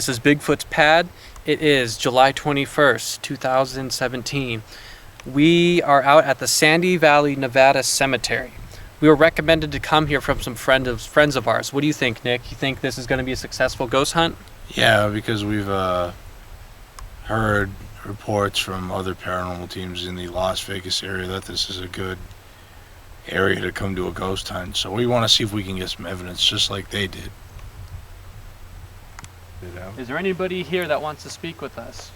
This is Bigfoots Pad. It is July 21st, 2017. We are out at the Sandy Valley, Nevada Cemetery. We were recommended to come here from some friends of ours. What do you think, Nick? You think this is going to be a successful ghost hunt? Yeah, because we've heard reports from other paranormal teams in the Las Vegas area that this is a good area to come to a ghost hunt. So we want to see if we can get some evidence just like they did. Is there anybody here that wants to speak with us?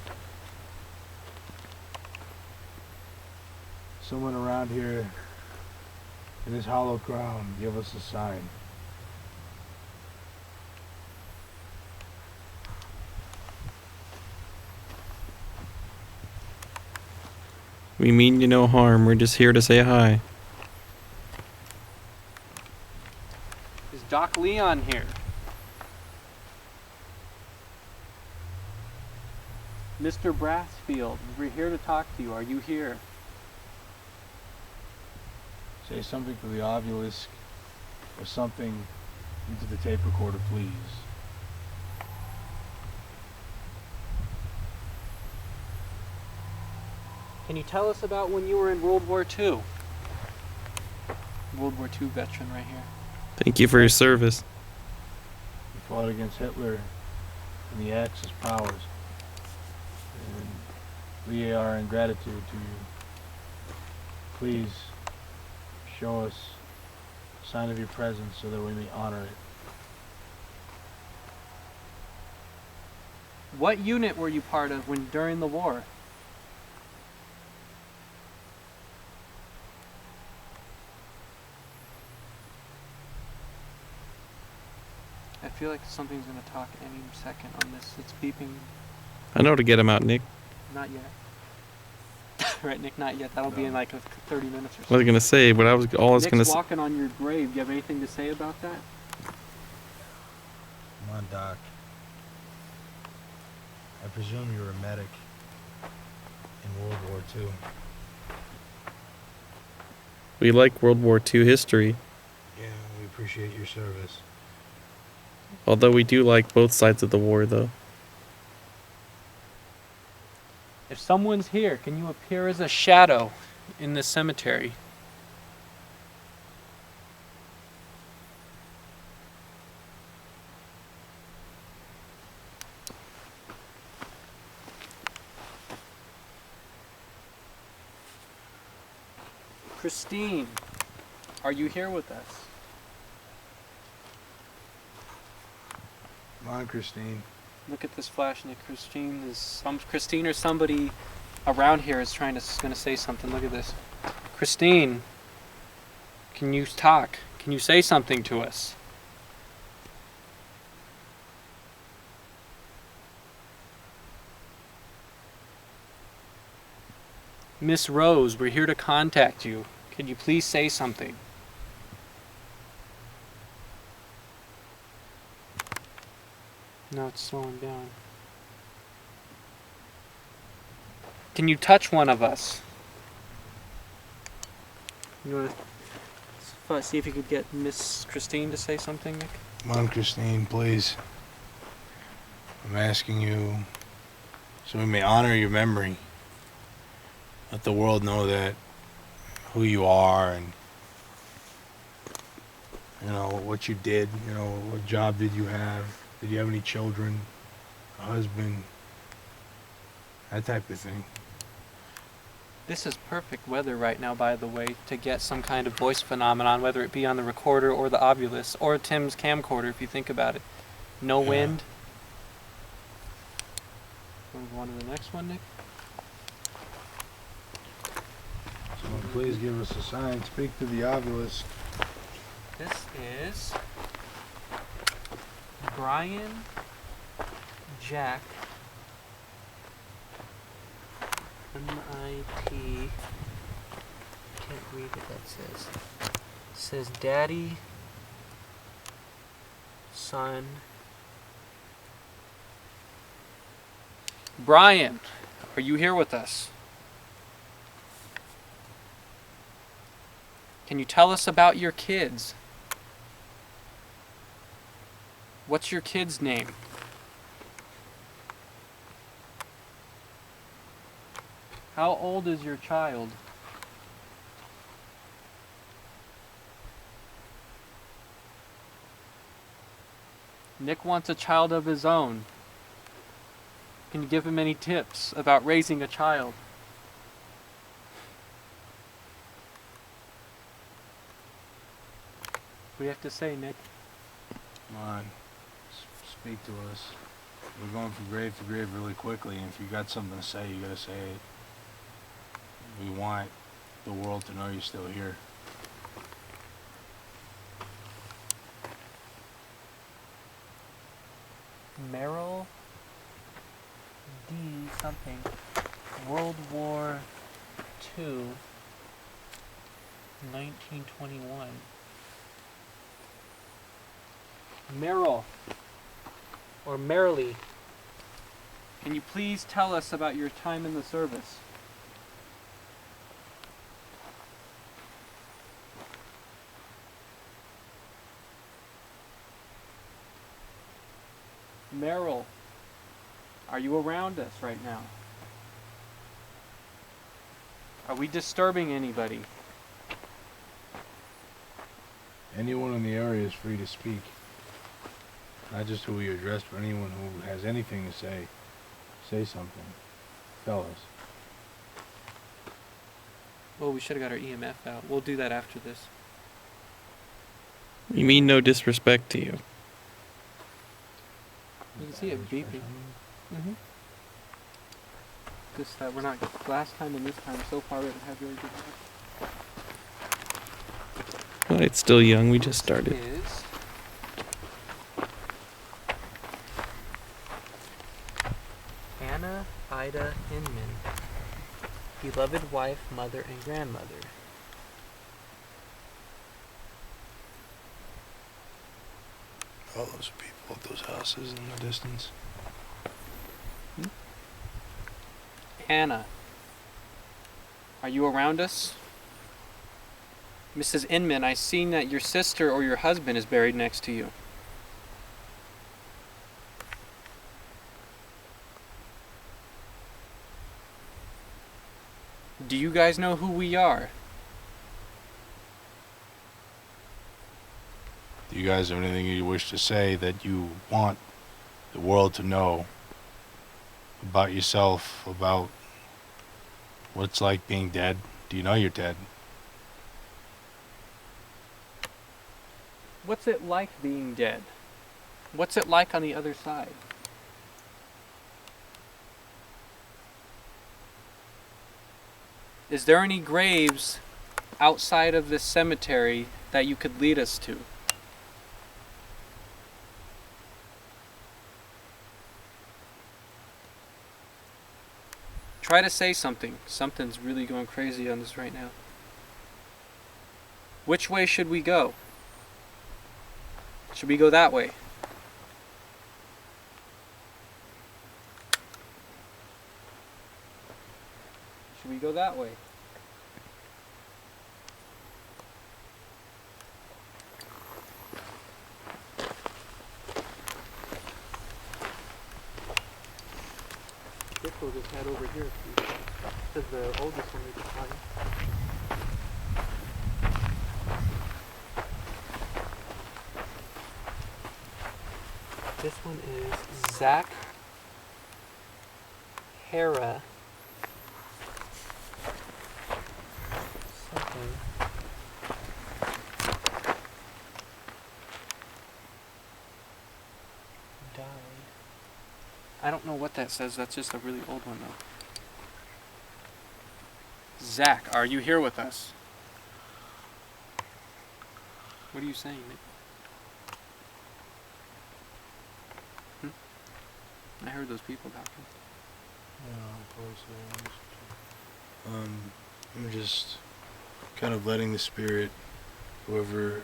Someone around here in this hollow ground, give us a sign. We mean you no harm. We're just here to say hi. Is Doc Leon here? Mr. Brassfield, we're here to talk to you. Are you here? Say something for the obelisk or something into the tape recorder, please. Can you tell us about when you were in World War II? World War II veteran right here. Thank you for your service. You fought against Hitler and the Axis powers. And we are in gratitude to you. Please show us a sign of your presence so that we may honor it. What unit were you part of during the war? I feel like something's going to talk any second on this. It's beeping. I know to get him out, Nick. Not yet. Right, Nick, not yet. That'll be in like 30 minutes or so. I was gonna say, but I was Nick's gonna say. walking on your grave. Do you have anything to say about that? Come on, Doc. I presume you're a medic in World War II. We like World War II history, Yeah, we appreciate your service. although we do like both sides of the war, though. If someone's here, can you appear as a shadow in this cemetery? Christine, are you here with us? Come on, Christine. Look at this flash, Nick. Christine or somebody around here is going to say something. Look at this. Christine, can you talk? Can you say something to us? Miss Rose, we're here to contact you. Can you please say something? No, it's slowing down. Can you touch one of us? You want to see if you could get Miss Christine to say something, Nick? Come on, Christine, please. I'm asking you so we may honor your memory. Let the world know that who you are and what you did, what job did you have? Did you have any children, a husband, that type of thing. This is perfect weather right now, by the way, to get some kind of voice phenomenon, whether it be on the recorder or the obelisk, or Tim's camcorder, if you think about it. No wind. Move on to the next one, Nick. Someone please give us a sign. Speak to the obelisk. This is Brian Jack MIT. Can't read what that says. It says Daddy, Son. Brian, are you here with us? Can you tell us about your kids? What's your kid's name? How old is your child? Nick wants a child of his own. Can you give him any tips about raising a child? What do you have to say, Nick? Come on, speak to us. We're going from grave to grave really quickly, and if you got something to say, you gotta say it. We want the world to know you're still here. Merrill D. something. World War II, 1921. Merrill, or Merrily, can you please tell us about your time in the service? Merrill, are you around us right now? Are we disturbing anybody? Anyone in the area is free to speak. Not just who we address, but anyone who has anything to say. Say something. Tell us. Well, we should have got our EMF out. We'll do that after this. We mean no disrespect to you. You can see it beeping. Mm-hmm. Just that we're not, last time and this time, so far we haven't had really good luck. Well, it's still young. We just started. Is Anna Ida Hinman, beloved wife, mother, and grandmother. All those people at those houses in the distance. Anna, are you around us? Mrs. Inman, I seen that your sister or your husband is buried next to you. Do you guys know who we are? Do you guys have anything you wish to say that you want the world to know about yourself, about what it's like being dead? Do you know you're dead? What's it like being dead? What's it like on the other side? Is there any graves outside of this cemetery that you could lead us to? Try to say something. Something's really going crazy on this right now. Which way should we go? Should we go that way? Should we go that way? We'll just head over here to the oldest one we can find. This one is Zach Hera something. Died. I don't know what that says. That's just a really old one, though. Zach, are you here with us? What are you saying, Nick? I heard those people talking. I'm just kind of letting the spirit, whoever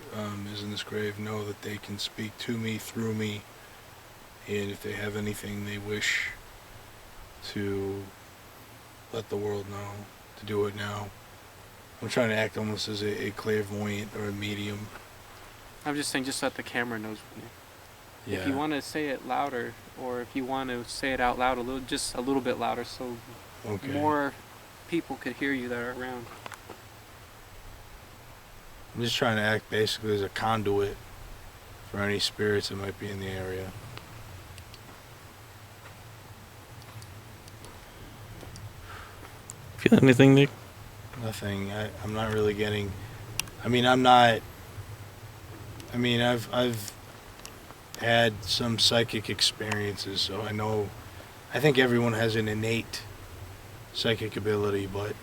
is in this grave, know that they can speak to me, through me, and if they have anything they wish to let the world know, to do it now. I'm trying to act almost as a clairvoyant or a medium. I'm just saying, just let the camera knows. Yeah. If you want to say it louder, or if you want to say it out loud a little, just a little bit louder, so Okay. more people could hear you that are around. I'm just trying to act basically as a conduit for any spirits that might be in the area. Feel anything, Nick? Nothing. I'm not really getting. I've had some psychic experiences, so I think everyone has an innate psychic ability, but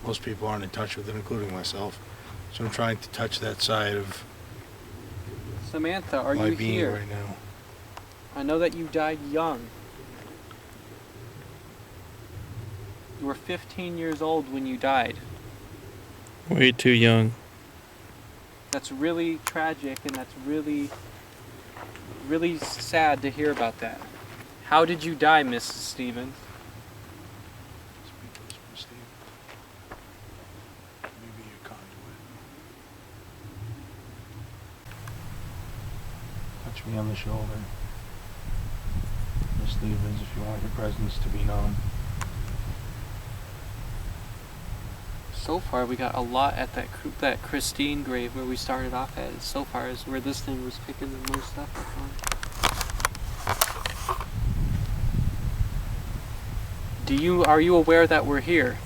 most people aren't in touch with it, including myself. So I'm trying to touch that side of Samantha, are my you being here? right now. I know that you died young. You were 15 years old when you died. Way too young. That's really tragic, and that's really, really sad to hear about that. How did you die, Mrs. Stevens? Speak to us, Miss Steve. Let me be your conduit. Touch me on the shoulder. Miss Stevens, if you want your presence to be known. So far, we got a lot at that Christine grave where we started off at. So far is where this thing was picking the most stuff up on. Are you aware that we're here?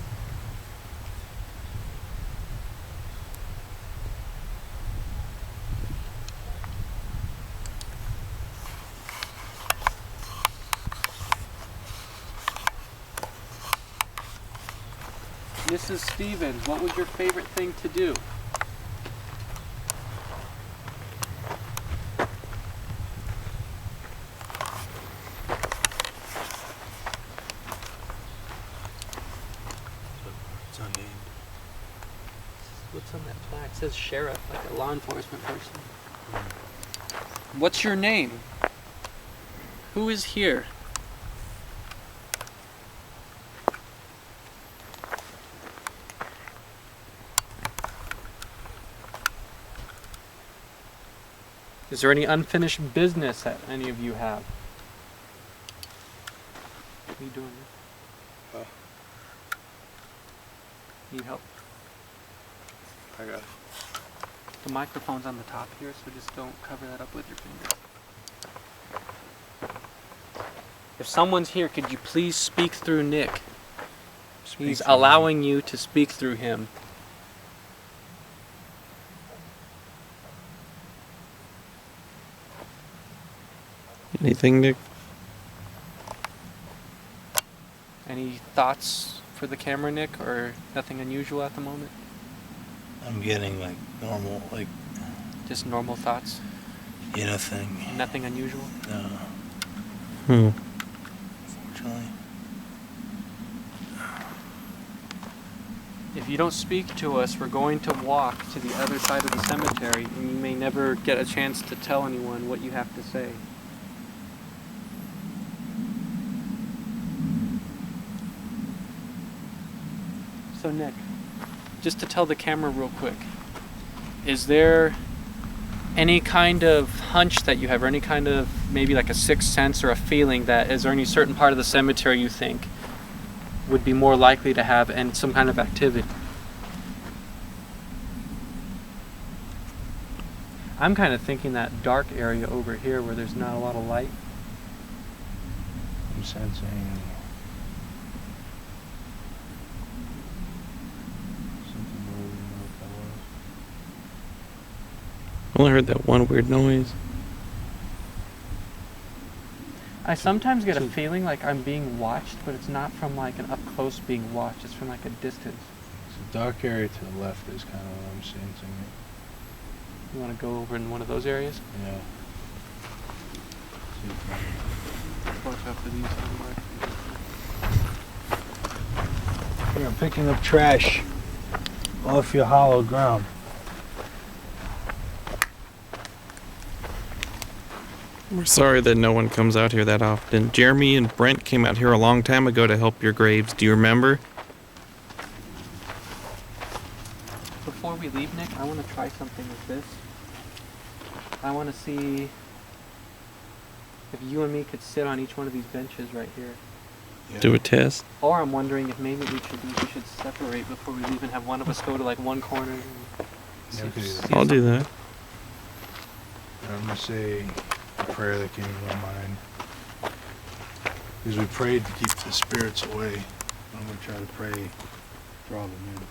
Mrs. Stevens, what was your favorite thing to do? It's unnamed. What's on that plaque? It says sheriff, like a law enforcement person. What's your name? Who is here? Is there any unfinished business that any of you have? What are you doing? Need help? I got it. The microphone's on the top here, so just don't cover that up with your finger. If someone's here, could you please speak through Nick? He's allowing you to speak through him. Anything, Nick? Any thoughts for the camera, Nick, or nothing unusual at the moment? I'm getting like normal, like Just normal thoughts? nothing. Nothing unusual? No, Hmm. unfortunately. If you don't speak to us, we're going to walk to the other side of the cemetery, and you may never get a chance to tell anyone what you have to say. So Nick, just to tell the camera real quick, is there any kind of hunch that you have, or any kind of maybe like a sixth sense or a feeling that, is there any certain part of the cemetery you think would be more likely to have and some kind of activity? I'm kind of thinking that dark area over here where there's not a lot of light. I'm sensing something moving. I don't know what that was. I only heard that one weird noise. I sometimes get a feeling like I'm being watched, but it's not from like an up close being watched, it's from like a distance. It's a dark area to the left is kind of what I'm sensing. You want to go over in one of those areas? Yeah. See if I- Watch out for these somewhere. Here, I'm picking up trash off your hollow ground. We're sorry that no one comes out here that often. Jeremy and Brent came out here a long time ago to help your graves. Do you remember? Before we leave, Nick, I want to try something with this. I want to see if you and me could sit on each one of these benches right here. Yeah. Do a test. Or I'm wondering if maybe we should separate before we leave and have one of us go to like one corner. And Yeah, we could do that. see I'll do something. that. And I'm gonna say a prayer that came to my mind. Because we prayed to keep the spirits away. I'm gonna try to pray, draw them in.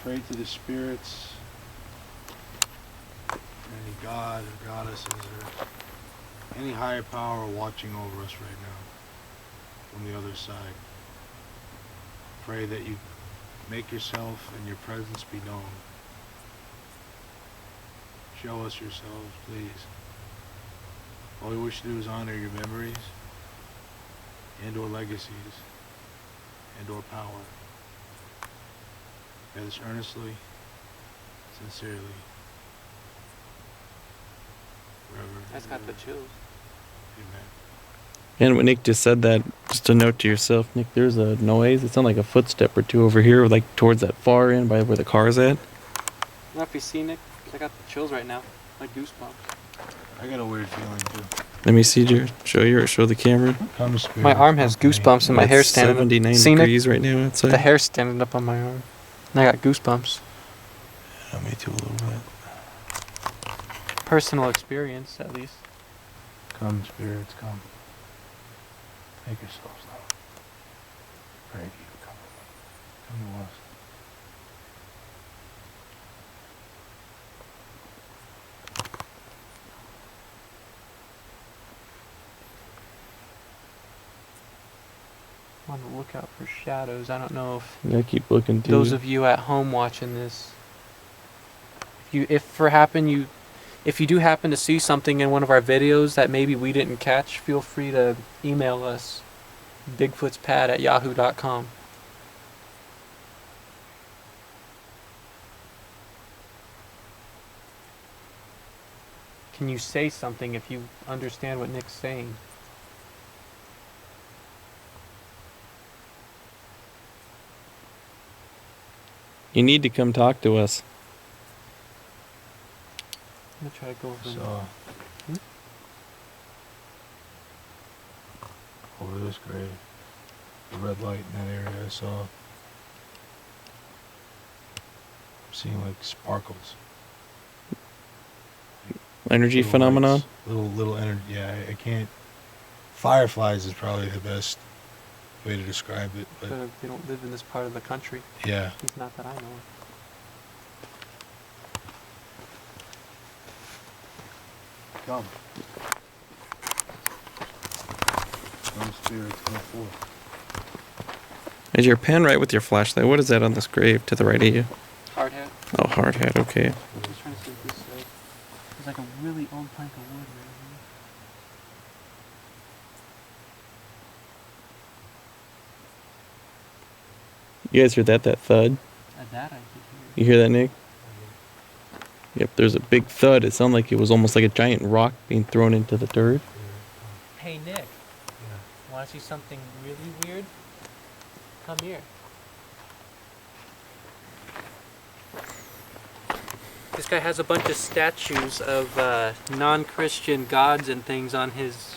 Pray to the spirits, any god or goddesses or any higher power watching over us right now from the other side. Pray that you make yourself and your presence be known. Show us yourselves, please. All we wish to do is honor your memories and or legacies and or power. Pray this earnestly, sincerely, forever. I just got the chills. Amen. And when Nick just said that, just a note to yourself, Nick, there's a noise. It sounded like a footstep or two over here, like towards that far end by where the car's at. Now, if you see Nick, I got the chills right now, like goosebumps. I got a weird feeling too. Let me see, Jared. Show the camera. Come spirit. My arm has goosebumps and my It's hair's standing 79 up. See, Nick? degrees right now outside. The hair's standing up on my arm. And I got goosebumps. Yeah, me too a little bit. Personal experience, at least. Come spirits, come. Make yourselves known. Pray to you, come. Come to us. On the lookout for shadows. I don't know if Yeah, keep looking too. those of you at home watching this, if you do happen to see something in one of our videos that maybe we didn't catch, feel free to email us, bigfootspad@yahoo.com. Can you say something if you understand what Nick's saying? You need to come talk to us. I'm gonna try to go over. So, over this grave, the red light in that area, I saw. I'm seeing like sparkles. Energy Little phenomenon. lights, little energy. Yeah, I can't. Fireflies is probably the best way to describe it, but They don't live in this part of the country. yeah. At least not that I know of. Come. Come spirits, come forth. Is your pen right with your flashlight? What is that on this grave to the right of you? Hard hat. Oh, hard hat. Okay. I'm just trying to see what this says. There's like a really old plank of wood right You guys hear that thud? here. At that I could hear. You hear that, Nick? Yep, there's a big thud. It sounded like it was almost like a giant rock being thrown into the dirt. Hey Nick, want to see something really weird? Come here. This guy has a bunch of statues of non-Christian gods and things on his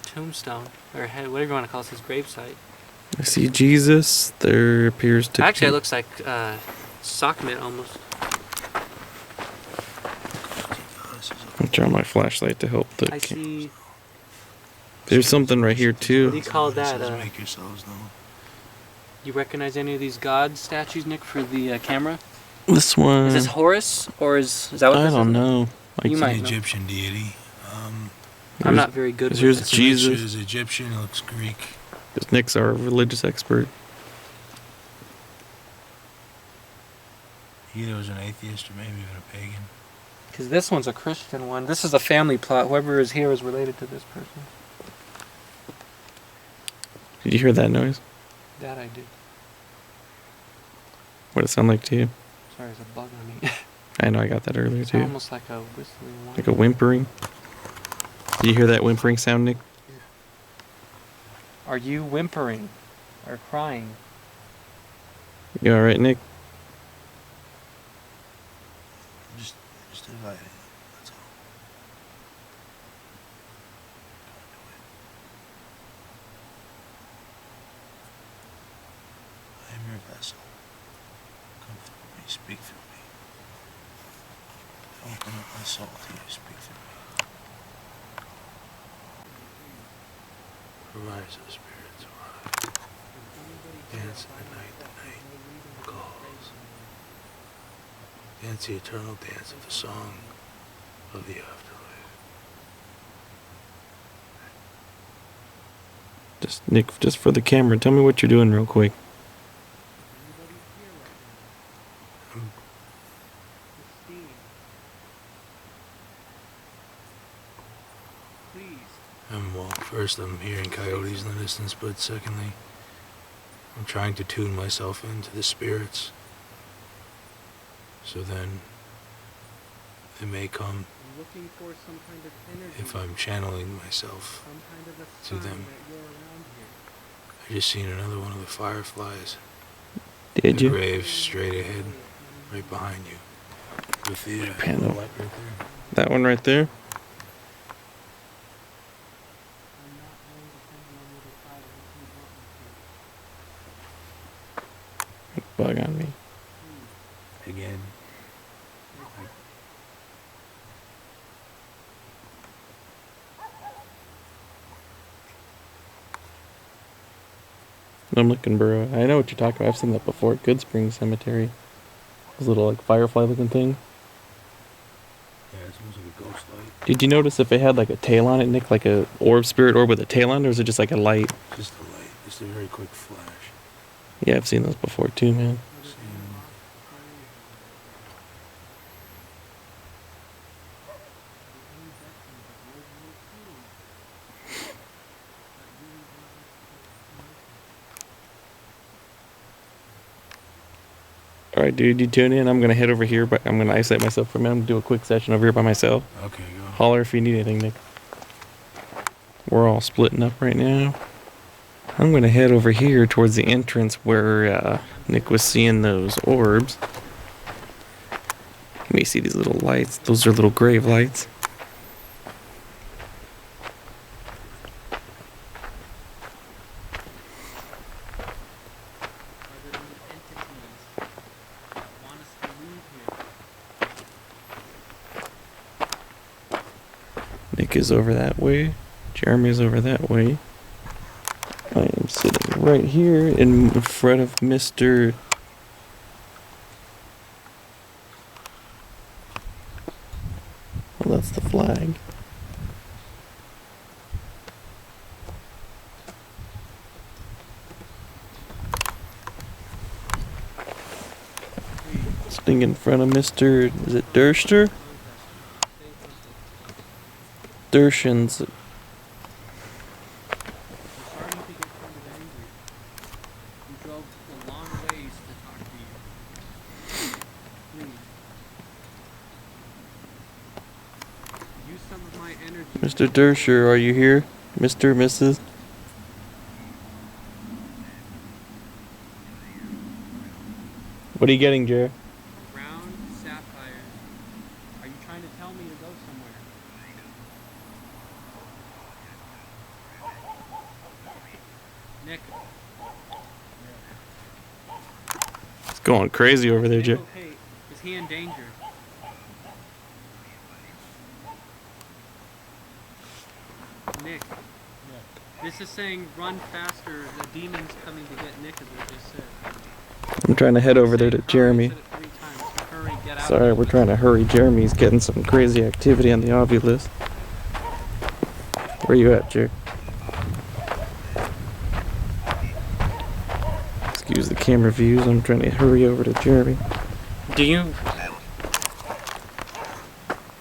tombstone, or whatever you want to call it, his gravesite. I see Jesus. There appears to Actually, be... it looks like sock mitt almost. I'll turn my flashlight to help the I cam- see. There's something right here What do you too. call that? Make yourselves known. You recognize any of these god statues, Nick, for the camera? This one... Is this Horus, or is that what I this don't is? know. You It's might an know. Egyptian deity. I'm not very good with Here's this. Jesus. Picture is Egyptian. It looks Greek. Because Nick's our religious expert. He either was an atheist or maybe even a pagan. Because this one's a Christian one. This is a family plot. Whoever is here is related to this person. Did you hear that noise? That I did. What did it sound like to you? Sorry, there's a bug on me. I know I got that earlier It's too. almost like a whistling one. Like a whimpering. Did you hear that whimpering sound, Nick? Are you whimpering or crying? You alright, Nick? Just invited. That's all. Speak through me. Open up my soul to you. Speak through me. Arise, O spirits, arise. Dance in the night calls. Dance the eternal dance of the song of the afterlife. Just Nick, just for the camera, tell me what you're doing real quick. Well, first I'm hearing coyotes in the distance, but secondly, I'm trying to tune myself into the spirits. So then, they may come Looking for some kind of energy, if I'm channeling myself some kind of a to sign them. that you're around here. I just seen another one of the fireflies. Did The you? grave straight ahead, right behind you. With the Pan up. light right there. That one right there? I'm not going to send you on the other side unless you want me to. Bug on me. Again. I'm looking, bro. I know what you're talking about. I've seen that before at Good Spring Cemetery. Those little, like, firefly looking thing. Yeah, it smells like a ghost light. Did you notice if it had, like, a tail on it, Nick? Like a spirit orb with a tail on it? Or is it just like a light? Just a light. Just a very quick flash. Yeah, I've seen those before too, man. Alright, dude, you tune in. I'm gonna head over here, but I'm gonna isolate myself for a minute. I'm gonna do a quick session over here by myself. Okay, go. Holler if you need anything, Nick. We're all splitting up right now. I'm gonna head over here towards the entrance where Nick was seeing those orbs. You may see these little lights. Those are little grave lights. Are there any entities that want us to leave here? Nick is over that way. Jeremy is over that way. I am sitting right here in front of Mr. Well, that's the flag. Sitting in front of Mr. Is it Derster? Dershan's. I'm starting to get kind of angry. You drove a long ways to talk to you. Please. Use some of my energy. Mr. Dersher, are you here? Mr. Mrs. What are you getting, Jer? Round sapphires. Are you trying to tell me to go somewhere? Nick. It's going crazy over there, Nick, Jer. okay. Is he in danger? Nick. This is saying run faster. The demon's coming to get Nick, is what they said. I'm trying to head over there to Saying Jeremy. hurry, said it 3 times. So hurry, get out. Sorry, we're trying to hurry. Jeremy's getting some crazy activity on the Ovulus. Where you at, Jer? Excuse the camera views. I'm trying to hurry over to Jeremy. Do you...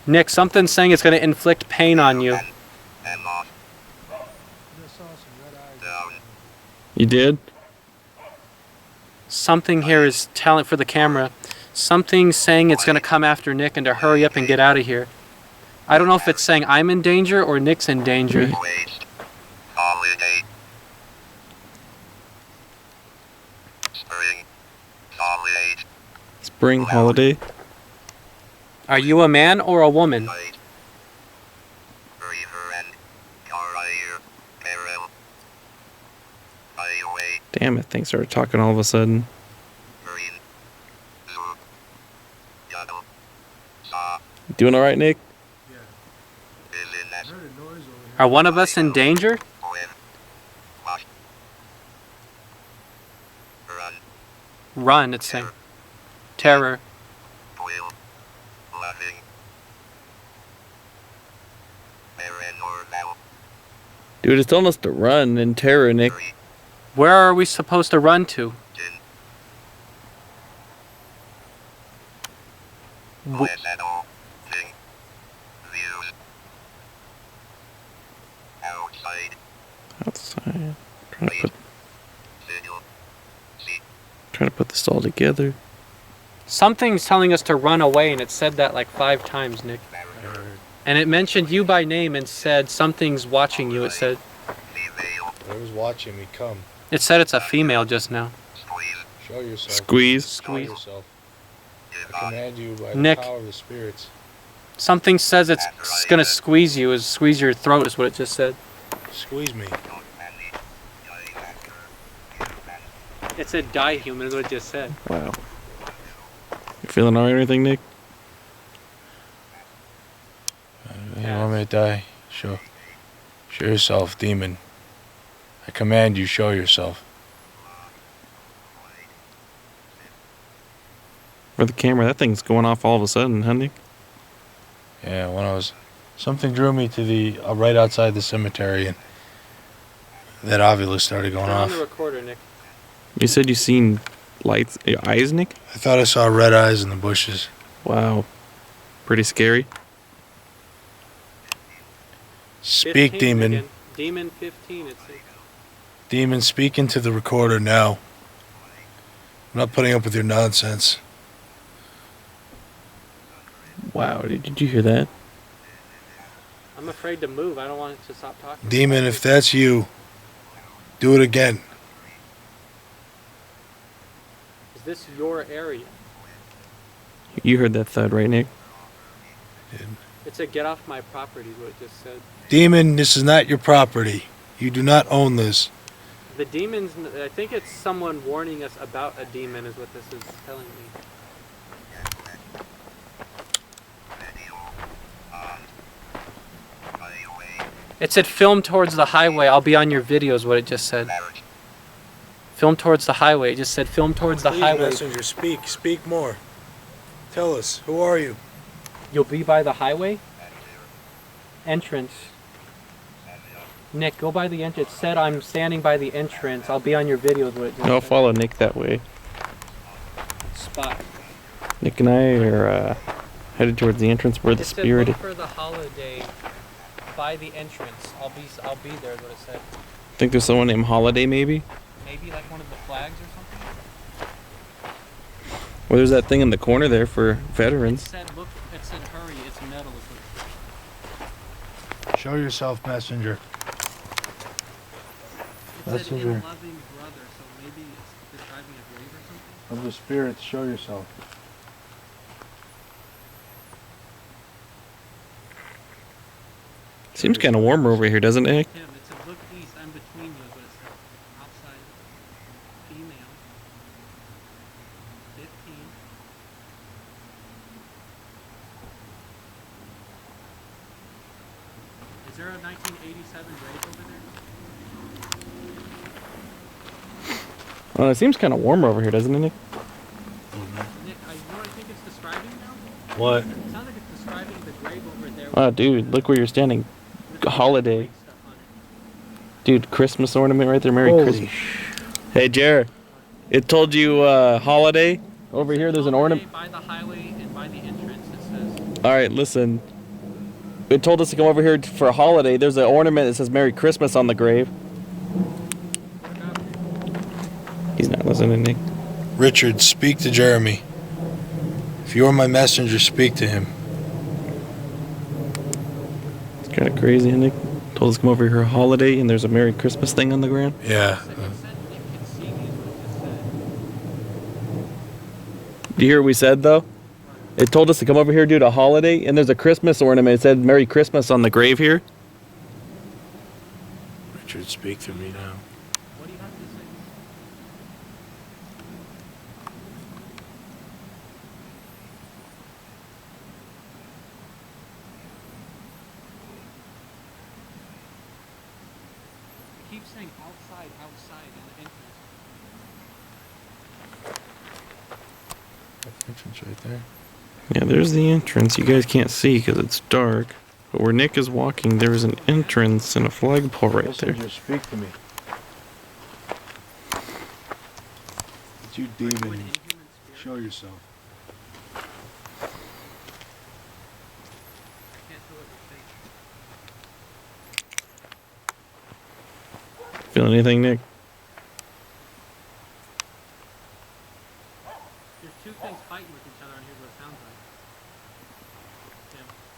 Nick, something's saying it's going to inflict pain on you. You did? Something here is telling for the camera. Something's saying it's going to come after Nick and to hurry up and get out of here. I don't know if it's saying I'm in danger or Nick's in danger. Spring holiday? Are you a man or a woman? Damn it, things started talking all of a sudden. Doing all right, Nick? I heard a noise over here. Are one of us in danger? Run, it's saying. Terror. Dude, it's telling us to run in terror, Nick. Where are we supposed to run to? W- Outside. Trying to put this all together. Something's telling us to run away, and it said that like 5 times, Nick. And it mentioned you by name and said something's watching you. It said Whoever's watching me, come. it's a female just now. Show yourself. Squeeze. Show Squeeze. yourself. I command you by Nick. the power of the spirits. Something says it's gonna squeeze you. Squeeze your throat is what it just said. Squeeze me. It said die human is what it just said. Wow. You feeling alright or anything, Nick? You want me to die? Show yourself, demon. I command you, show yourself. For the camera, that thing's going off all of a sudden, huh, Nick? Yeah, when I was... Something drew me to the... right outside the cemetery, and that ovulus started going Turn on the off. recorder, Nick. You said you seen lights, your eyes, Nick? I thought I saw red eyes in the bushes. Wow. Pretty scary. Speak, 15 demon. again. Demon 15, it says. Demon, speak into the recorder now. I'm not putting up with your nonsense. Wow, did you hear that? I'm afraid to move. I don't want it to stop talking. Demon, if that's you, do it again. Is this your area? You heard that thud, right, Nick? It said get off my property is what it just said. Demon, this is not your property. You do not own this. The demons, I think it's someone warning us about a demon is what this is telling me. It said film towards the highway. I'll be on your video is what it just said. Film towards the highway. It just said film towards the Please, highway. messenger, speak more. Tell us, who are you? You'll be by the highway? Entrance. Nick, go by the entrance. It said I'm standing by the entrance. I'll be on your video is what it just I'll said. follow Nick that way. Spot. Nick and I are headed towards the entrance where the It said spirit look for the holiday by the entrance. I'll be there is what it said. think there's someone named Holiday, maybe? Maybe like one of the flags or something? Well, there's that thing in the corner there for veterans. It said hurry, it's metal. Show yourself, messenger. It That's said what in we're- loving brother, so maybe it's describing a grave or something? Of the spirits, show yourself. Seems kind of warmer over here, doesn't it, Nick? Tim, it said look east, I'm between you is what it said. Outside, female, 15. Is there a 1987 grave over there? Well, it seems kind of warmer over here, doesn't it, Nick? Nick, you know what I think it's describing now? What? It sounds like it's describing the grave over there. Oh, dude, look where you're standing. with the holiday. stuff on it. Dude, Christmas ornament right there. Merry Holy Christmas. Hey, Jared. It told you holiday. Over here, there's an ornament. By the highway and by the entrance, it says. All right, listen. It told us to come over here for a holiday. There's an ornament that says Merry Christmas on the grave. He's not listening, Nick. Richard, speak to Jeremy. If you are my messenger, speak to him. It's kind of crazy, Nick. Told us to come over here a holiday, and there's a Merry Christmas thing on the ground. Yeah. Do you hear what we said, though? It told us to come over here due to a holiday, and there's a Christmas ornament. It said Merry Christmas on the grave here. Richard, speak to me now. What do you have to say? keeps saying outside in the entrance. That's the entrance right there. Yeah, there's the entrance. You guys can't see because it's dark. But where Nick is walking, there's an entrance and a flagpole right there. Messenger, speak to me. It's you, demon. Show yourself. Feel anything, Nick? There's two things fighting with each other on here, what it sounds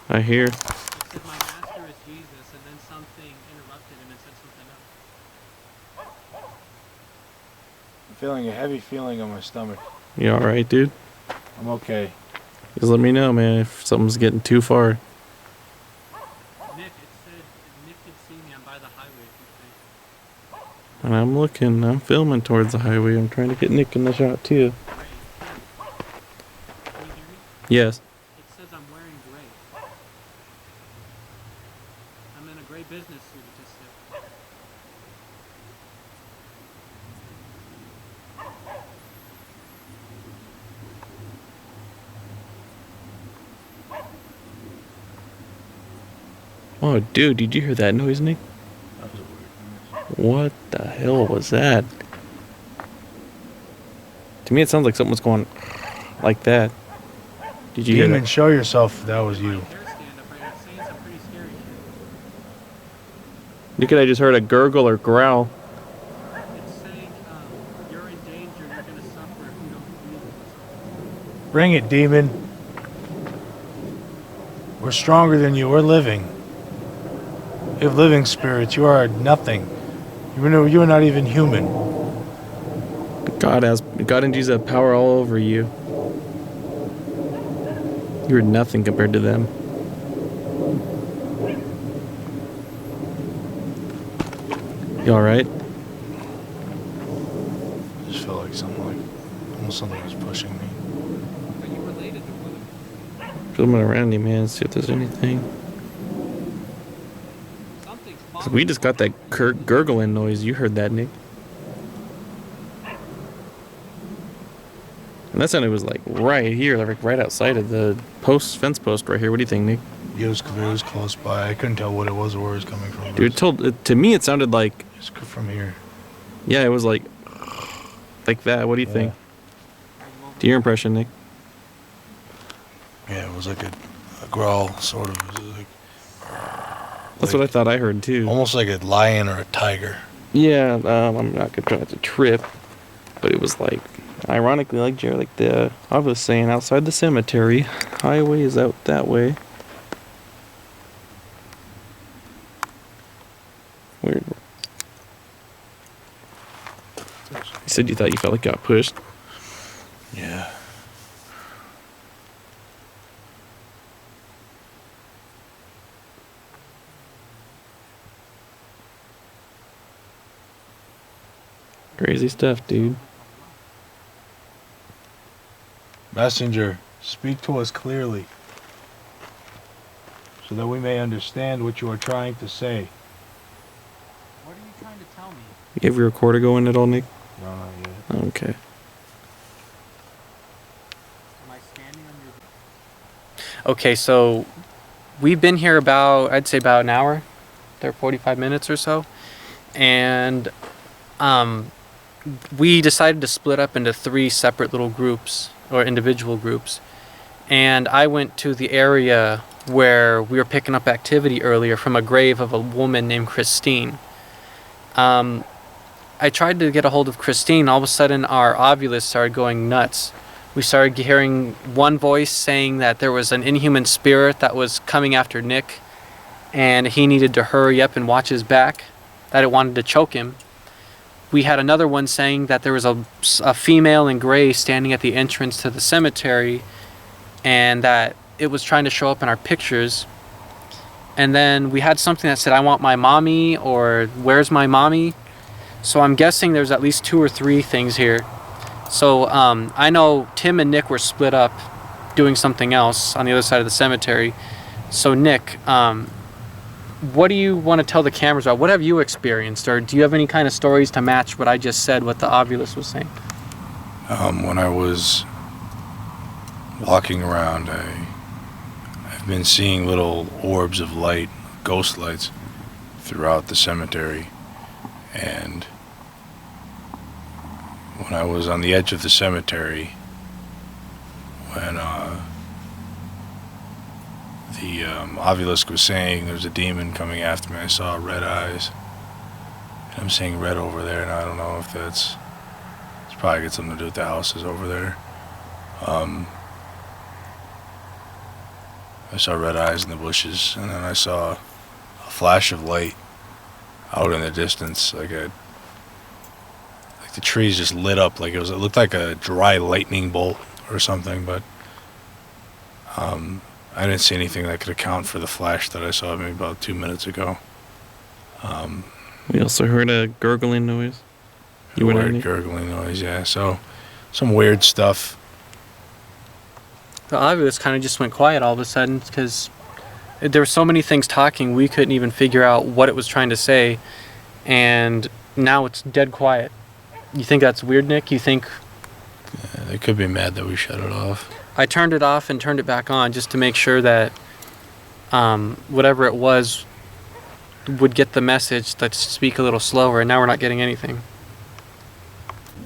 like. I hear. It said my master is Jesus, and then something interrupted him and said something else. I'm feeling a heavy feeling on my stomach. You alright, dude? I'm okay. Just let me know, man, if something's getting too far. Nick, it said Nick could see me. I'm by the highway, if you think. And I'm looking, I'm filming towards the highway. I'm trying to get Nick in the shot, too. Gray. Can you hear me? Yes. It says I'm wearing gray. I'm in a gray business suit, it just said. Oh, dude, did you hear that noise, Nick? That was a weird noise. What the hell was that? To me, it sounds like something was going like that. Did you hear Demon, that? show yourself that was you. Hair stand up right now, it's saying some pretty scary shit. Nick and I just heard a gurgle or growl. It's saying you're in danger, you're gonna suffer if you don't breathe. Bring it, demon. We're stronger than you. We're living. You have living spirits. You are nothing. You are not even human. God and Jesus have power all over you. You're nothing compared to them. You alright? I just felt like almost something was pushing me. Are you related to one? Filming around you, man, see if there's anything. Something's 'Cause we just got that gurgling noise. You heard that, Nick? And that sounded was like right here, like right outside of the fence post right here. What do you think, Nick? It was close by. I couldn't tell what it was or where it was coming from. Dude, to me it sounded like, It's from here. yeah, it was like that. What do you think? To your impression, Nick? Yeah, it was like a growl, sort of. It was That's what I thought I heard too. Almost like a lion or a tiger. Yeah, I'm not gonna try not to trip, but it was like, ironically, like Jared, like I was saying, outside the cemetery, highway is out that way. Weird. You said you thought you felt like you got pushed. Yeah. Crazy stuff, dude. Messenger, speak to us clearly so that we may understand what you are trying to say. What are you trying to tell me? You have your recorder going at all, Nick? No, not yet. Okay. Am I standing on your... Okay, so we've been here I'd say about an hour. 45 minutes or so. And we decided to split up into 3 separate little groups, or individual groups. And I went to the area where we were picking up activity earlier from a grave of a woman named Christine. I tried to get a hold of Christine. All of a sudden, our Ovilus started going nuts. We started hearing one voice saying that there was an inhuman spirit that was coming after Nick, and he needed to hurry up and watch his back, that it wanted to choke him. We had another one saying that there was a female in gray standing at the entrance to the cemetery, and that it was trying to show up in our pictures. And then we had something that said, I want my mommy, or where's my mommy? So I'm guessing there's at least 2 or 3 things here. So I know Tim and Nick were split up doing something else on the other side of the cemetery. So Nick, what do you want to tell the cameras about? What have you experienced, or do you have any kind of stories to match what I just said, what the Ovilus was saying? When I was walking around, I've been seeing little orbs of light, ghost lights, throughout the cemetery. And when I was on the edge of the cemetery, when the Ovilus was saying there's a demon coming after me, I saw red eyes. And I'm seeing red over there, and I don't know if it's probably got something to do with the houses over there. I saw red eyes in the bushes, and then I saw a flash of light out in the distance, like the trees just lit up, it looked like a dry lightning bolt or something, but I didn't see anything that could account for the flash that I saw maybe about 2 minutes ago. We also heard a gurgling noise. A weird gurgling noise, yeah. So, some weird stuff. The Ovilus kind of just went quiet all of a sudden because there were so many things talking, we couldn't even figure out what it was trying to say, and now it's dead quiet. You think that's weird, Nick? You think... Yeah, they could be mad that we shut it off. I turned it off and turned it back on just to make sure that whatever it was would get the message to speak a little slower, and now we're not getting anything.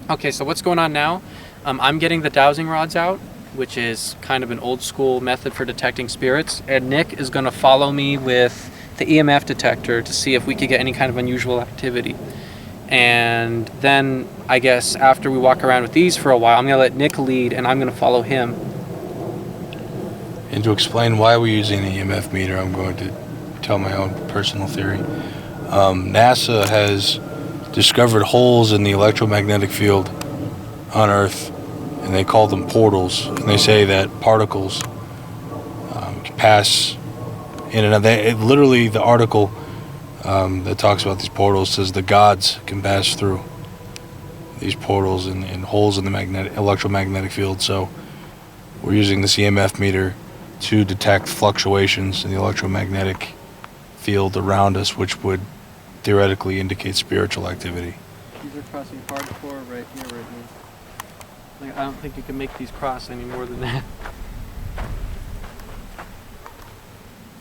Okay, so what's going on now? I'm getting the dowsing rods out, which is kind of an old school method for detecting spirits, and Nick is going to follow me with the EMF detector to see if we could get any kind of unusual activity. And then I guess after we walk around with these for a while, I'm going to let Nick lead and I'm going to follow him. And to explain why we're using the EMF meter, I'm going to tell my own personal theory. NASA has discovered holes in the electromagnetic field on Earth, and they call them portals. And they say that particles can pass in and out. Literally, the article that talks about these portals says the gods can pass through these portals and holes in the electromagnetic field. So we're using this EMF meter to detect fluctuations in the electromagnetic field around us, which would theoretically indicate spiritual activity. These are crossing hardcore right here, right now. I don't think you can make these cross any more than that.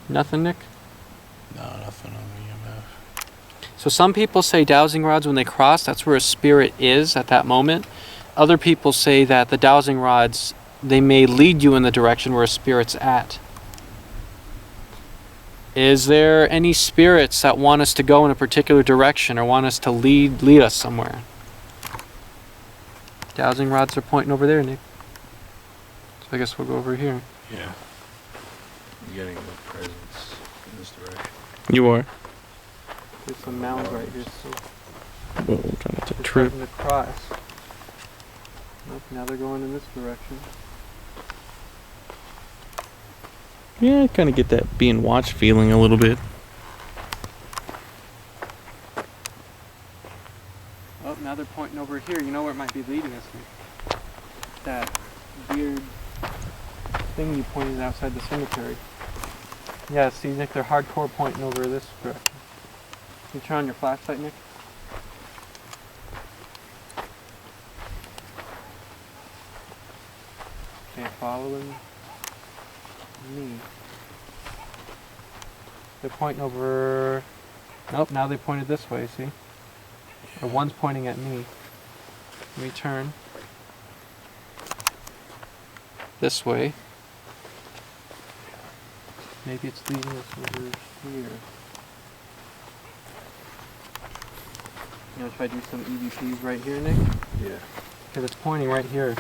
Nothing, Nick? No, nothing on the EMF. So some people say dowsing rods, when they cross, that's where a spirit is at that moment. Other people say that the dowsing rods, they may lead you in the direction where a spirit's at. Is there any spirits that want us to go in a particular direction or want us to lead us somewhere? Dowsing rods are pointing over there, Nick. So I guess we'll go over here. Yeah. I'm getting the presence in this direction. You are? There's some mound right here, so Whoa, I'm trying not to they're trip. starting to cross. Nope, now they're going in this direction. Yeah, I kind of get that being watched feeling a little bit. Oh, now they're pointing over here. You know where it might be leading us, Nick? That weird thing you pointed outside the cemetery. Yeah, see, Nick, they're hardcore pointing over this direction. Can you turn on your flashlight, Nick? Okay, following me. They're pointing over... Nope, now they pointed this way, see? The one's pointing at me. Let me turn. This way. Maybe it's leading us over here. You know, if I do some EVPs right here, Nick? Yeah. Because it's pointing right here.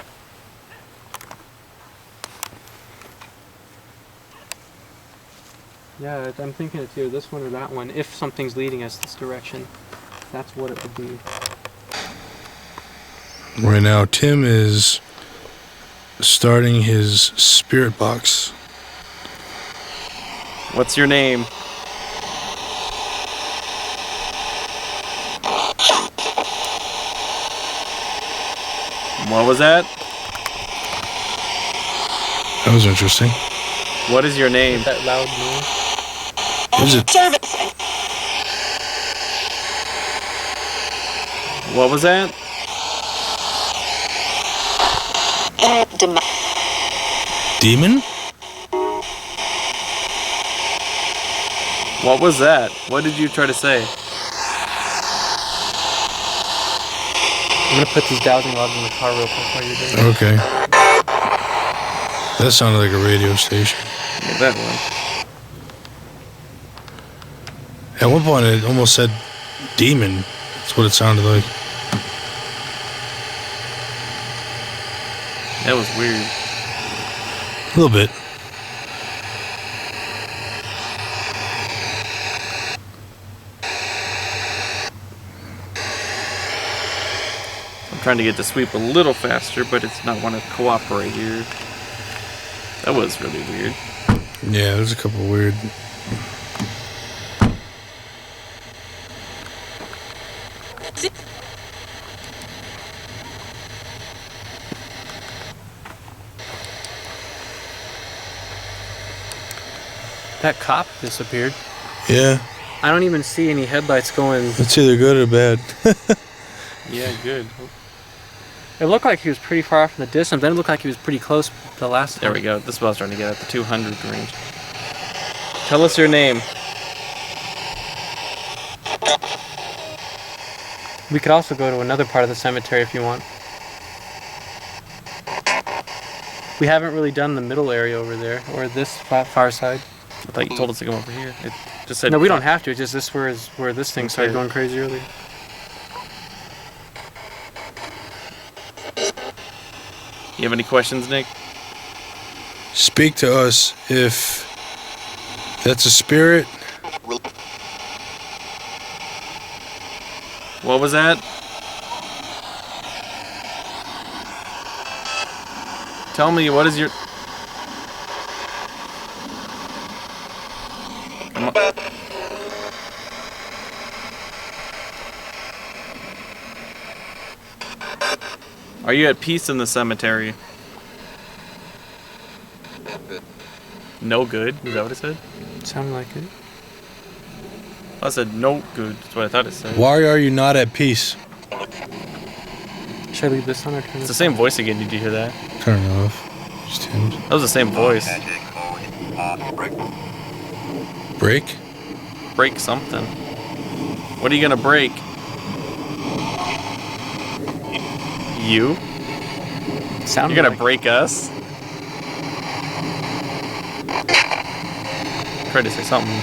Yeah, I'm thinking it's either this one or that one. If something's leading us this direction, that's what it would be. Right now, Tim is starting his spirit box. What's your name? What was that? That was interesting. What is your name? That loud noise. Is it What was that? demon? What was that? What did you try to say? I'm gonna put these dowsing rods in the car real quick while you're doing it. Okay. That sounded like a radio station. Yeah, that one. At one point, it almost said demon. That's what it sounded like. That was weird. A little bit. I'm trying to get the sweep a little faster, but it's not want to cooperate here. That was really weird. Yeah, there's a couple weird. That cop disappeared. Yeah, I don't even see any headlights going. it's either good or bad. Yeah, good. It looked like he was pretty far off in the distance. Then it looked like he was pretty close the last time. There we go. This is what I was trying to get at, the 200 range. Tell us your name. We could also go to another part of the cemetery if you want. We haven't really done the middle area over there, or this far side. I thought you told us to come over here. It just said No, we don't have to. It's just this where this thing started Okay. going crazy earlier. You have any questions, Nick? Speak to us if that's a spirit. What was that? Tell me, what is your... Come on. Are you at peace in the cemetery? No good? Is that what it said? Sounded like it. I said no good. That's what I thought it said. Why are you not at peace? Should I leave this on or turn It's the this same voice again. Did you hear that? Turn it off. Just Tim's. That was the same voice. Break? Break something. What are you gonna break? You? Sounded You're gonna like break us? Tried to say something.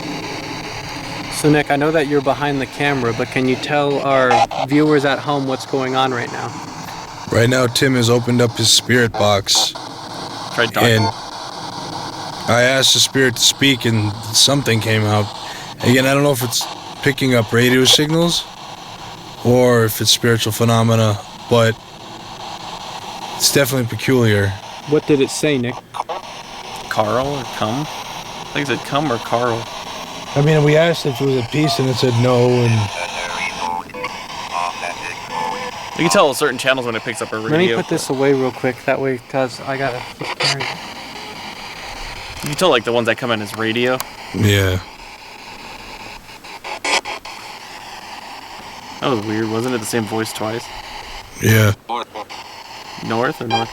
So Nick, I know that you're behind the camera, but can you tell our viewers at home what's going on right now? Right now, Tim has opened up his spirit box, Tried talking. and I asked the spirit to speak, and something came out. Again, I don't know if it's picking up radio signals or if it's spiritual phenomena, but it's definitely peculiar. What did it say, Nick? Carl or cum? I think it said cum or Carl. I mean, we asked if it was a piece, and it said no, and You can tell certain channels when it picks up a radio. Let me put this away real quick, that way, because I gotta flip camera. You can tell like the ones that come in as radio. yeah. That was weird. Wasn't it the same voice twice? Yeah. North or north?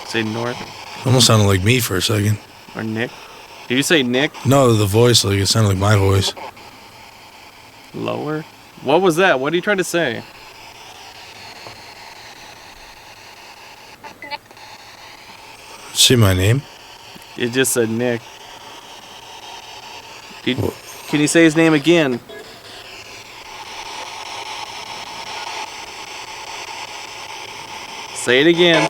Say north Almost sounded like me for a second. or Nick? Did you say Nick? No, the voice, like, it sounded like my voice. Lower? What was that? What are you trying to say? See my name? It just said Nick. Can you say his name again? Say it again.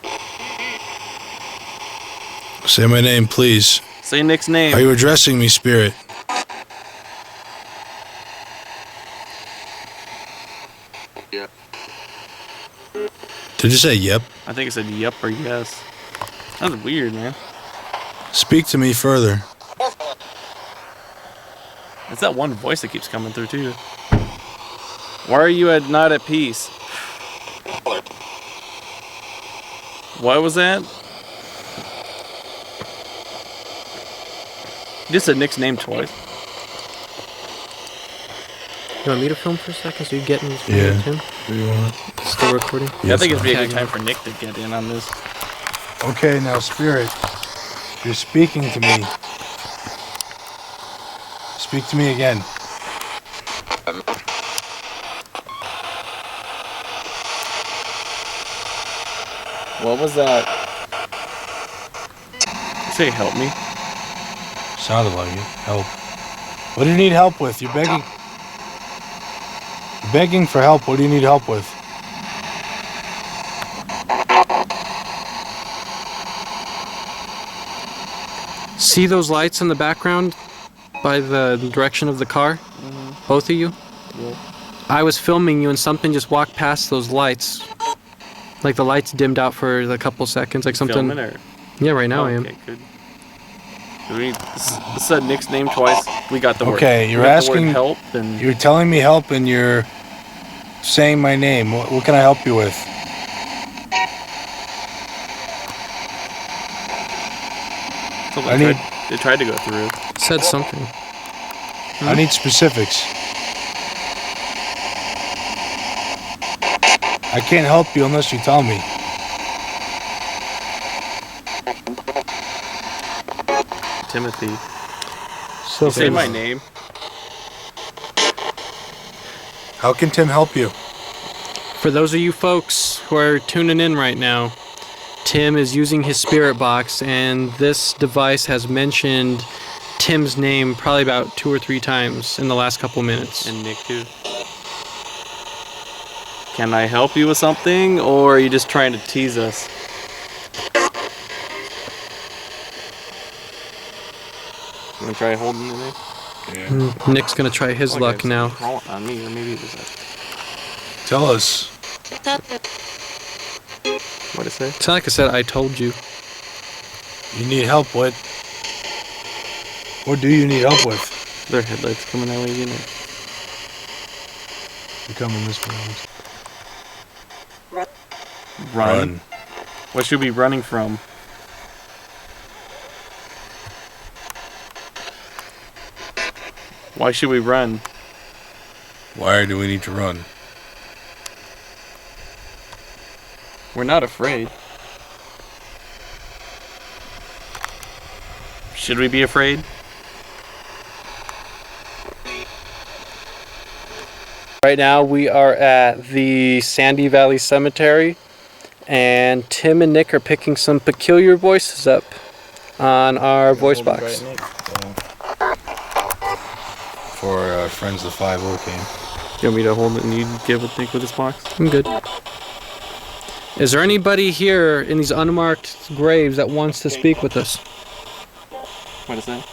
Say my name, please. Say Nick's name. Are you addressing me, spirit? Yeah. Did you say yep? I think it said yep or yes. That was weird, man. Speak to me further. It's that one voice that keeps coming through, too. Why are you not at peace? What was that? You just said Nick's name twice. You want me to film for a second so you get in this Yeah. with him? Do you want? Still recording? Yeah, I think it'd be a Okay. good time for Nick to get in on this. Okay, now Spirit, you're speaking to me. Speak to me again. What was that? Say help me. Sounded like it. Help. What do you need help with? You're begging. You're begging for help. What do you need help with? See those lights in the background by the direction of the car? Both of you? Yeah. I was filming you and something just walked past those lights. Like the lights dimmed out for a couple seconds. Like something. Filming or? Yeah, right now I am. Okay, good. This said Nick's name twice. We got the word. Okay, you're we got the asking- word help and You're telling me help and you're saying my name. What can I help you with? something I need- they tried to go through. Said something. I need specifics. I can't help you unless you tell me. Timothy. So You say my name. How can Tim help you? For those of you folks who are tuning in right now, Tim is using his spirit box, and this device has mentioned Tim's name probably about 2 or 3 times in the last couple minutes. And Nick too. Can I help you with something, or are you just trying to tease us? You wanna try holding it, Nick? Nick's gonna try his Okay, luck so now. roll it on me, or maybe it was Tell us. what it say? It's not like I said I told you. You need help. What do you need help with? Their headlights coming that way, you know. You're coming this way. Run. What should we be running from? Why should we run? Why do we need to run? We're not afraid. Should we be afraid? Right now we are at the Sandy Valley Cemetery, and Tim and Nick are picking some peculiar voices up on our voice box. For friends the 5-0 came. You want me to hold it and you give a Nick with this box? I'm good. Is there anybody here in these unmarked graves that wants to speak with us? What is that?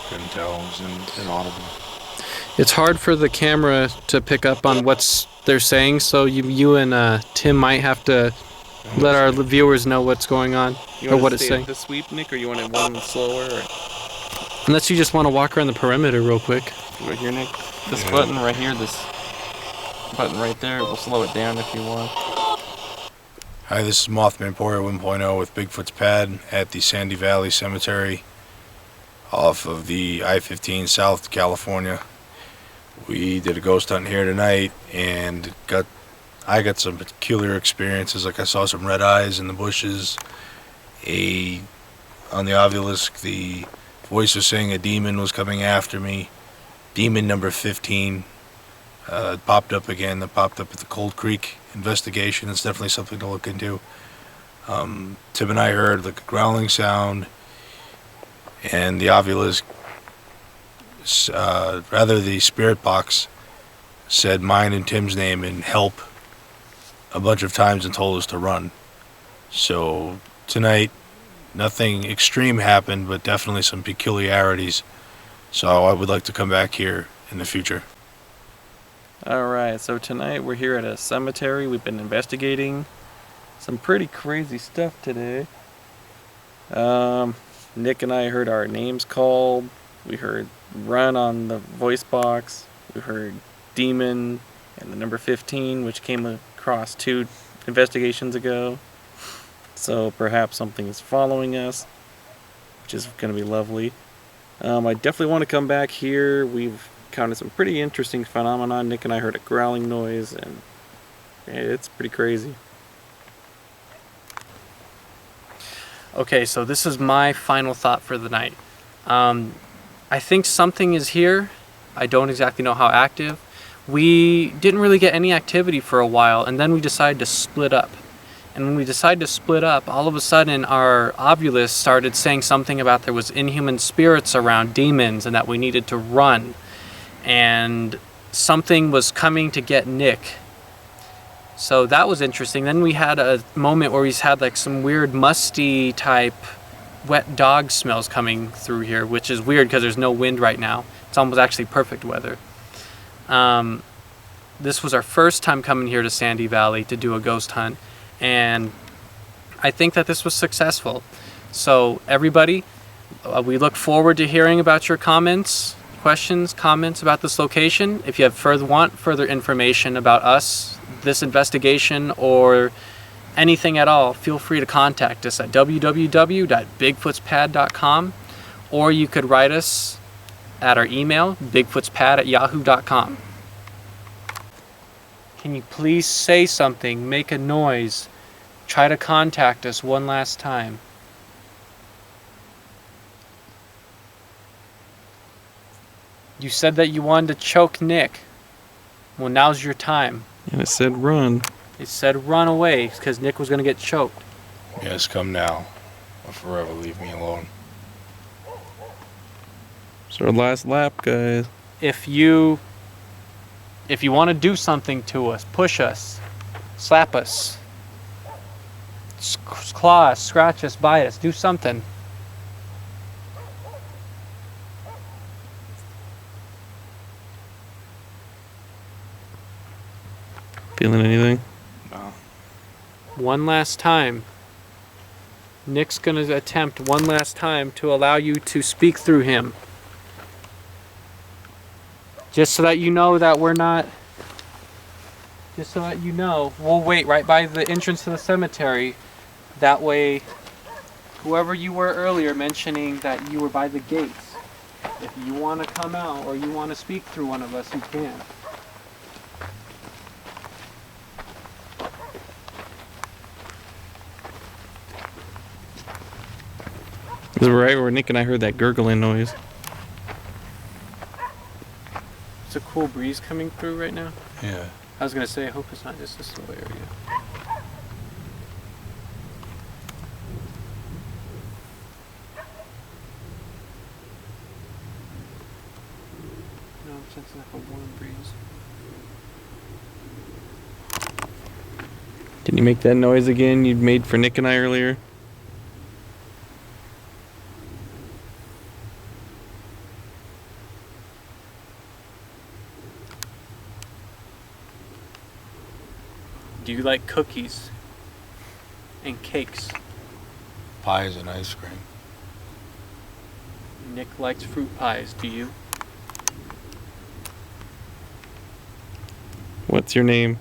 Couldn't tell. It was inaudible. It's hard for the camera to pick up on what they're saying, so you and Tim might have to let our viewers know what's going on You or want what to it's stay saying. at the sweep, Nick, or you want it one slower? Or Unless you just want to walk around the perimeter real quick. right here, Nick. This button right here, this button right there, will slow it down if you want. Hi, this is Mothman Porter 1.0 with Bigfoots Pad at the Sandy Valley Cemetery off of the I-15 South to California. We did a ghost hunt here tonight and I got some peculiar experiences. Like I saw some red eyes in the bushes. On the obelisk, the voice was saying a demon was coming after me. Demon number 15 popped up again. That popped up at the Cold Creek investigation. It's definitely something to look into. Tim and I heard like a growling sound, and the obelisk, the spirit box, said mine and Tim's name and help a bunch of times and told us to run. So tonight, nothing extreme happened, but definitely some peculiarities. So I would like to come back here in the future. Alright, so tonight we're here at a cemetery. We've been investigating some pretty crazy stuff today. Nick and I heard our names called. We heard run on the voice box. We heard demon and the number 15, which came across 2 investigations ago. So perhaps something is following us, which is going to be lovely. I definitely want to come back here. We've encountered some pretty interesting phenomena. Nick and I heard a growling noise, and it's pretty crazy. Okay, so this is my final thought for the night. I think something is here. I don't exactly know how active. We didn't really get any activity for a while, and then we decided to split up. And when we decided to split up, all of a sudden our Ovilus started saying something about there was inhuman spirits around, demons, and that we needed to run. And something was coming to get Nick. So that was interesting. Then we had a moment where we had like some weird musty type wet dog smells coming through here, which is weird because there's no wind right now. It's almost actually perfect weather. This was our first time coming here to Sandy Valley to do a ghost hunt, and I think that this was successful. So everybody, we look forward to hearing about your comments, questions, comments about this location. If you have further information about us, this investigation, or anything at all, feel free to contact us at www.bigfootspad.com, or you could write us at our email, bigfootspad@yahoo.com. Can you please say something, make a noise, try to contact us one last time? You said that you wanted to choke Nick. Well, now's your time. And it said run. It said run away because Nick was going to get choked. Yes, come now, or forever leave me alone. It's our last lap, guys. If you want to do something to us, push us, slap us, claw us, scratch us, bite us, do something. Feeling anything? No. One last time. Nick's going to attempt one last time to allow you to speak through him. Just so that you know that we're not... Just so that you know, we'll wait right by the entrance to the cemetery. That way, whoever you were earlier mentioning that you were by the gates, if you want to come out or you want to speak through one of us, you can. This is right where Nick and I heard that gurgling noise. It's a cool breeze coming through right now. Yeah. I was going to say, I hope it's not just this little area. No, I'm sensing like a warm breeze. Can you make that noise again you made for Nick and I earlier? Do you like cookies and cakes? Pies and ice cream. Nick likes fruit pies. Do you? What's your name?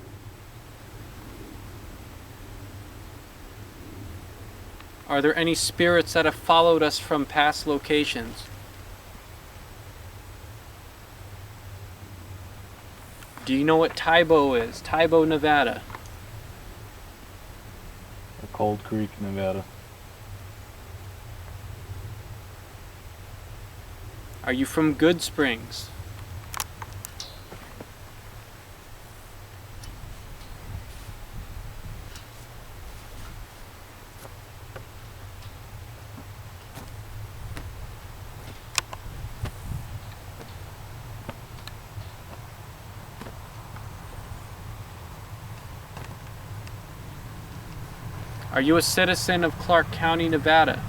Are there any spirits that have followed us from past locations? Do you know what Tybo is? Tybo, Nevada. Cold Creek, Nevada. Are you from Good Springs? Are you a citizen of Clark County, Nevada?